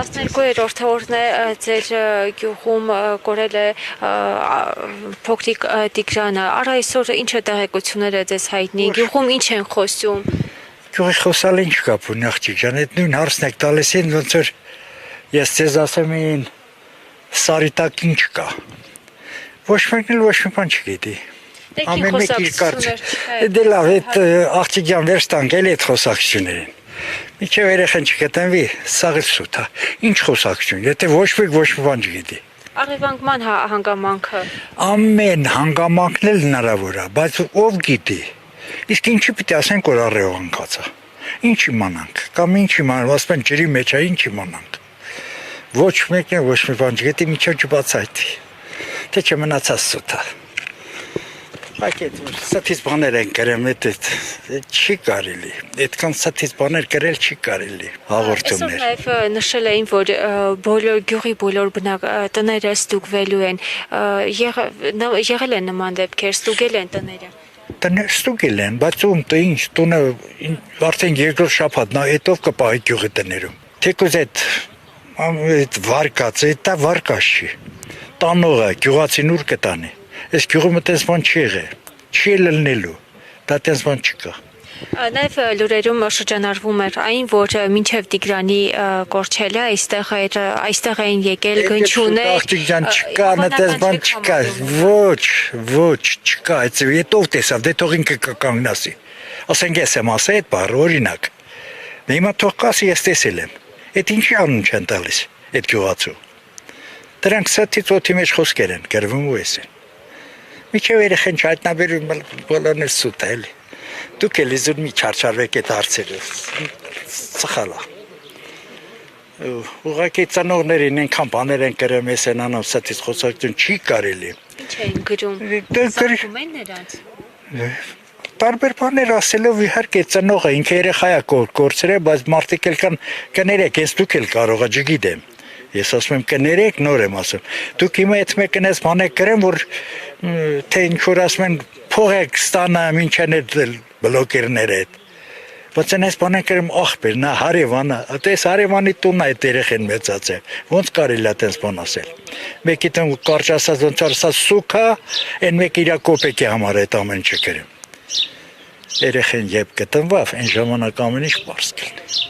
12-րդ օրն է ձեր գյուղում կորել է փոքրիկ Տիգրանը։ Արա այսօր ինչ է տեղեկությունները ձեզ հայտնի։ Գյուղում ինչ են խոսում։ Գյուղի խոսալ ինչ կապ ունի աղջիկ ջան, այդ նույն հարցն եք տալիս են, ոնց որ ես ձեզ ասեմ ին սարի տակ ինչ կա։ Ոչ մեկն էլ ոչ մի բան չգիտի։ Ամեն մեկ իր կարծիք։ Դե լավ, այդ աղջիկ ջան վերջ տանք էլի այդ խոսակցություններին։ Միջև երեխան չգտնվի, սաղ էլ սուտ է։ Ինչ խոսակցություն, եթե ոչ մեկ ոչ մի բան չգիտի։ Առևանգման հանգամանքը։ Ամեն հանգամանքն էլ հնարավոր է, բայց ով գիտի։ Իսկ ինչի պիտի ասենք, որ առևանգած է։ Ինչ իմանանք, կամ ինչ իմանանք, ասում են ջրի մեջ է, ինչ իմանանք։ Ոչ մեկն ոչ մի բան չգիտի, միջև չբացայթի։ Թե չմնացած սուտ է։ Բայց այդ սաթից բաներ են գրեմ, չի կարելի, այդքան սաթից բաներ գրել չի կարելի, հաղորդումներ։ Այսօր նաև նշել էին, որ գյուղի բոլոր տները ստուգվելու են, եղել են նման դեպքեր, ստուգել են տները։ Տներ ստուգել են, բայց ում ինչ տունը արդեն երկրորդ շաբաթ հետով կպահի գյուղի տներում։ Թեկուզ այդ վարկած, դա վարկած չի, տանողը, գյուղացին ուր կտանի։ Այս գյուղում այդպես բան չի եղել, չի լնելու, դա այդպես բան չկա։ Նաև լուրերում շրջանառվում էր այն, որ մինչև Տիգրանի կորչելը այստեղ էին եկել գնչուներ։ Աղջիկ ջան, չկա, այդպես բան չկա, ոչ, չկա, հետո տեսավ, դե թող ինքը կանգնասի։ Ասենք ես եմ ասել այդ բառը, օրինակ։ Հիմա թող կասի ես տեսել եմ։ Այդ ինչի անուն չեն տալիս, այդ գյուղացու։ Դրանք սաթից օդի մեջ խոսքեր են, գրվում ու ես են։ Միջև երեխան չհայտնաբերում բոլորն էլ սուտ է էլի։ Դուք էլ իզուր մի չարչարվեք այդ հարցերը։ Սխալ է։ Ուղղակի ծնողներին այնքան բաներ են գրում, ես են անում սաթից խոսակցություն չի կարելի։ Ինչ էին գրում։ Սարքում են նրանց։ Տարբեր բաներ ասելով իհարկե ծնողը ինքը երեխա է կորցրել, բայց մարդիկ էլ կան կներեք, ես դուք էլ կարող եք, չգիտեմ։ Ես ասում եմ կներեք, նոր եմ ասում։ Դուք հիմա այդ մեկն ես բան եք գրեմ, որ թե ինչ որ ասում են փող եք ստանամ, ինչ են այդ բլոկերները այդ։ Բայց այնպես բան եք գրեմ ախպեր, նա հարևանը, այդպես հարևանի տունն է այդ երեխեն մեծացել։ Ոնց կարելի է այդպես բան ասել։ Մեկի տուն կարճ ասած ոնց որ ասած սուքա, այն մեկ իր կոպեկի համար այդ ամեն ինչը գրեմ։ Երեխեն երբ գտնվավ, այն ժամանակ ամեն ինչ պարզ կլինի։